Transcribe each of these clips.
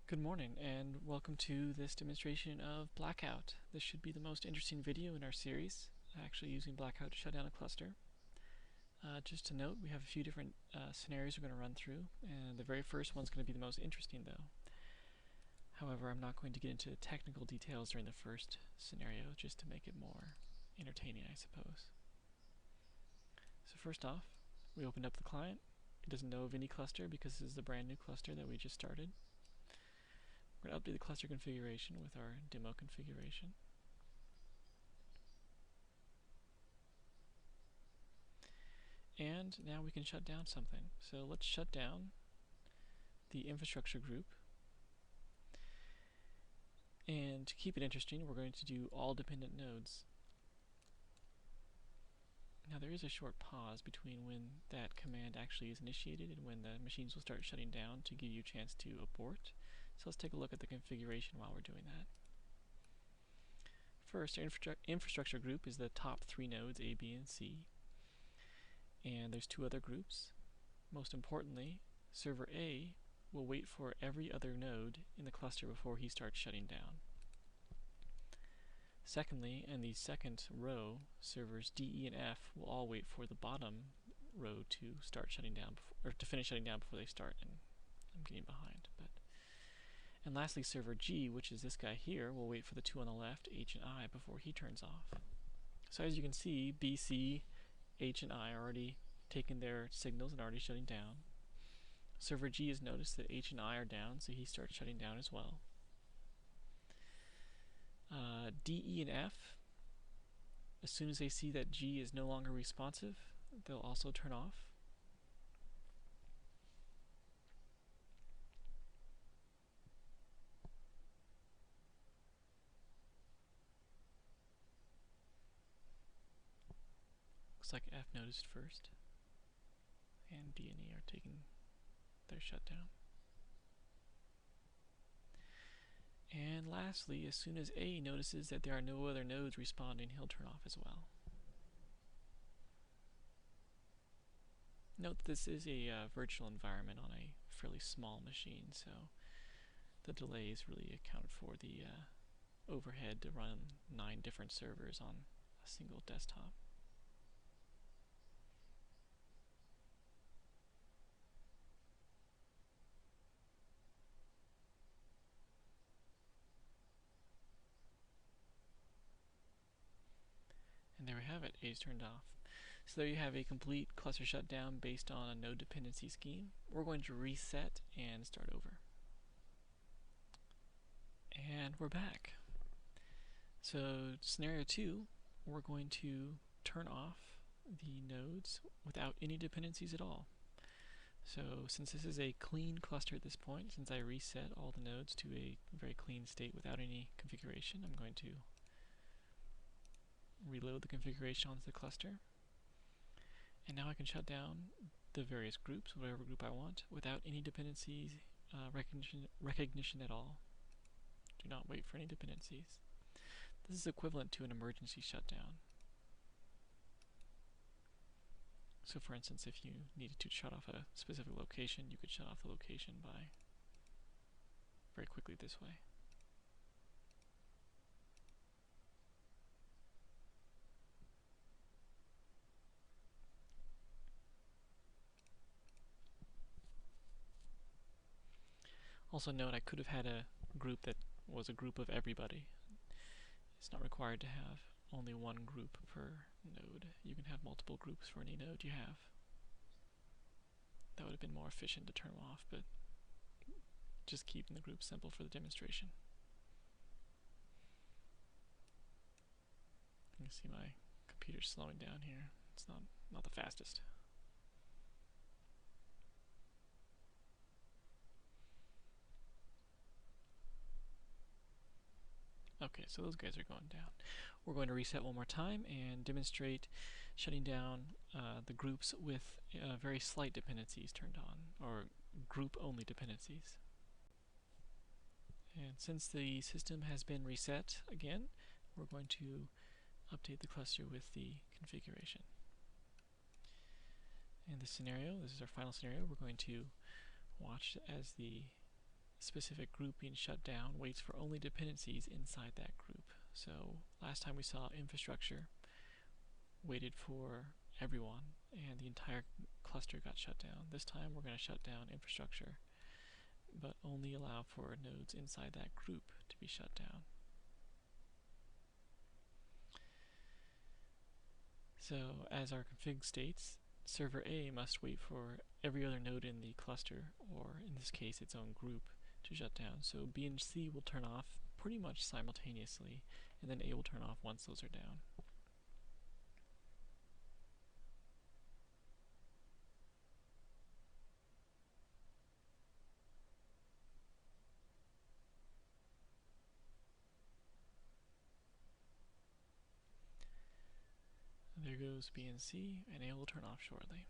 Good morning and welcome to this demonstration of BlackOut. This should be the most interesting video in our series, actually using BlackOut to shut down a cluster. Just to note, we have a few different scenarios we're going to run through, and the very first one's going to be the most interesting though. However, I'm not going to get into technical details during the first scenario, just to make it more entertaining, I suppose. So first off, we opened up the client. It doesn't know of any cluster because this is the brand new cluster that we just started. We're going to update the cluster configuration with our demo configuration. And now we can shut down something. So let's shut down the infrastructure group. And to keep it interesting, we're going to do all dependent nodes. Now there is a short pause between when that command actually is initiated and when the machines will start shutting down to give you a chance to abort. So let's take a look at the configuration while we're doing that. First, our infrastructure group is the top three nodes, A, B, and C. And there's two other groups. Most importantly, server A will wait for every other node in the cluster before he starts shutting down. Secondly, in the second row, servers D, E, and F will all wait for the bottom row to start shutting down, or to finish shutting down before they start. And I'm getting behind, and lastly, server G, which is this guy here, will wait for the two on the left, H and I, before he turns off. So as you can see, B, C, H, and I are already taking their signals and already shutting down. Server G has noticed that H and I are down, so he starts shutting down as well. D, E, and F, as soon as they see that G is no longer responsive, they'll also turn off. Looks like F noticed first, and D and E are taking their shutdown. And lastly, as soon as A notices that there are no other nodes responding, he'll turn off as well. Note this is a virtual environment on a fairly small machine, so the delay is really accounted for the overhead to run 9 different servers on a single desktop. And there we have it, A is turned off. So there you have a complete cluster shutdown based on a node dependency scheme. We're going to reset and start over. And we're back. So scenario 2, we're going to turn off the nodes without any dependencies at all. So since this is a clean cluster at this point, since I reset all the nodes to a very clean state without any configuration, I'm going to reload the configuration onto the cluster. And now I can shut down the various groups, whatever group I want, without any dependencies recognition at all. Do not wait for any dependencies. This is equivalent to an emergency shutdown. So for instance, if you needed to shut off a specific location, you could shut off the location by very quickly this way. Also note, I could have had a group that was a group of everybody. It's not required to have only one group per node. You can have multiple groups for any node you have. That would have been more efficient to turn them off, but just keeping the group simple for the demonstration. You can see my computer's slowing down here. It's not the fastest. Okay, so those guys are going down. We're going to reset one more time and demonstrate shutting down the groups with very slight dependencies turned on, or group-only dependencies. And since the system has been reset again, we're going to update the cluster with the configuration. In this scenario, this is our final scenario, we're going to watch as the specific group being shut down waits for only dependencies inside that group. So last time we saw infrastructure waited for everyone and the entire cluster got shut down. This time we're going to shut down infrastructure, but only allow for nodes inside that group to be shut down. So as our config states, server A must wait for every other node in the cluster, or in this case its own group, to shut down. So B and C will turn off pretty much simultaneously, and then A will turn off once those are down. There goes B and C, and A will turn off shortly.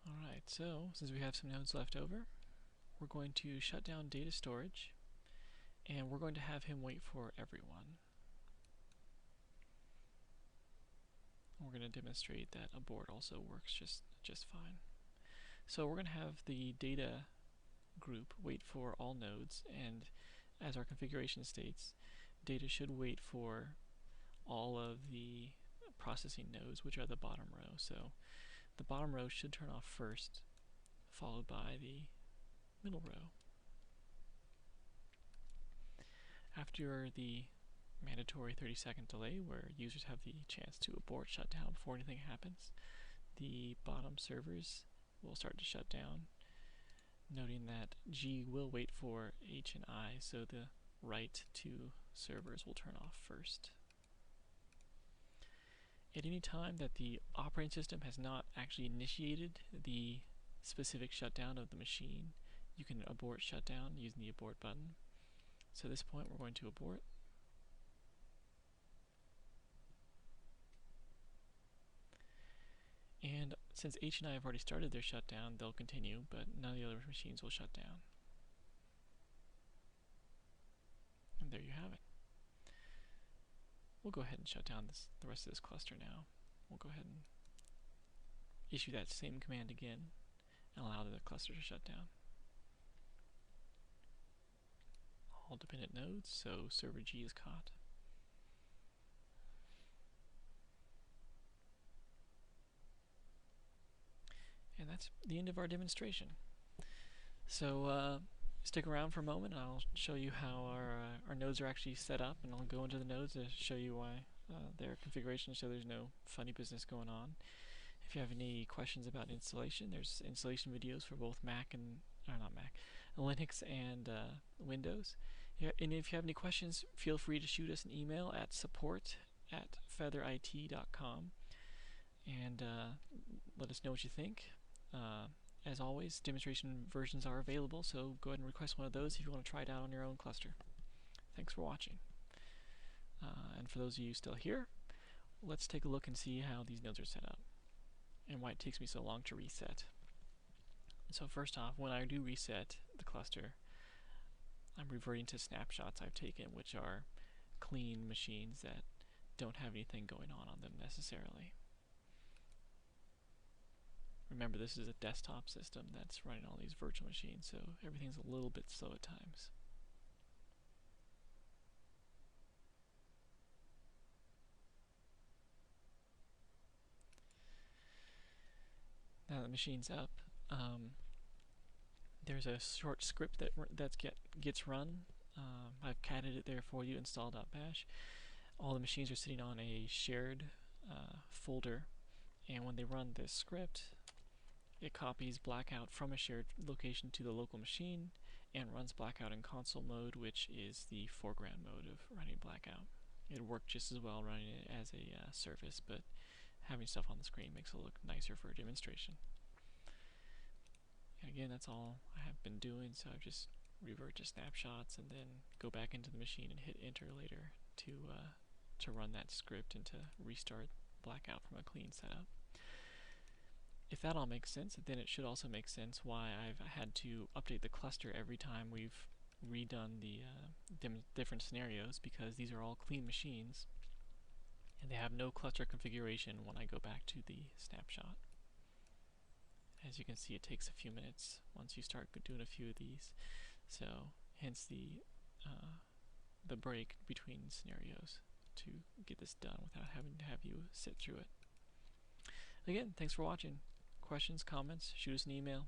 Alright, so since we have some nodes left over, we're going to shut down data storage, and we're going to have him wait for everyone. We're going to demonstrate that abort also works just fine. So we're going to have the data group wait for all nodes, and as our configuration states, data should wait for all of the processing nodes, which are the bottom row. So the bottom row should turn off first, followed by the middle row. After the mandatory 30-second delay, where users have the chance to abort shutdown before anything happens, the bottom servers will start to shut down, noting that G will wait for H and I, so the right two servers will turn off first. At any time that the operating system has not actually initiated the specific shutdown of the machine, you can abort shutdown using the abort button. So at this point we're going to abort. And since H and I have already started their shutdown, they'll continue, but none of the other machines will shut down. And there you have it. We'll go ahead and shut down the rest of this cluster now. We'll go ahead and issue that same command again and allow the cluster to shut down. All dependent nodes, so server G is caught. And that's the end of our demonstration. So stick around for a moment and I'll show you how our nodes are actually set up, and I'll go into the nodes to show you why their configuration, so there's no funny business going on. If you have any questions about installation, there's installation videos for both Linux and Windows. Yeah, and if you have any questions, feel free to shoot us an email at support@featherit.com and let us know what you think. As always, demonstration versions are available, so go ahead and request one of those if you want to try it out on your own cluster. Thanks for watching. And for those of you still here, let's take a look and see how these nodes are set up and why it takes me so long to reset. So first off, when I do reset the cluster, I'm reverting to snapshots I've taken, which are clean machines that don't have anything going on them necessarily. Remember, this is a desktop system that's running all these virtual machines, so everything's a little bit slow at times. Now that the machine's up, there's a short script that gets run. I've catted it there for you, install.bash. All the machines are sitting on a shared folder, and when they run this script, it copies BlackOut from a shared location to the local machine and runs BlackOut in console mode, which is the foreground mode of running BlackOut. It worked just as well running it as a surface, but having stuff on the screen makes it look nicer for a demonstration. And again, that's all I have been doing, so I've just revert to snapshots and then go back into the machine and hit enter later to run that script and to restart BlackOut from a clean setup. If that all makes sense, then it should also make sense why I've had to update the cluster every time we've redone the different scenarios because these are all clean machines and they have no cluster configuration when I go back to the snapshot. As you can see, it takes a few minutes once you start doing a few of these, so hence the break between scenarios to get this done without having to have you sit through it. Again, thanks for watching. Questions, comments, shoot us an email.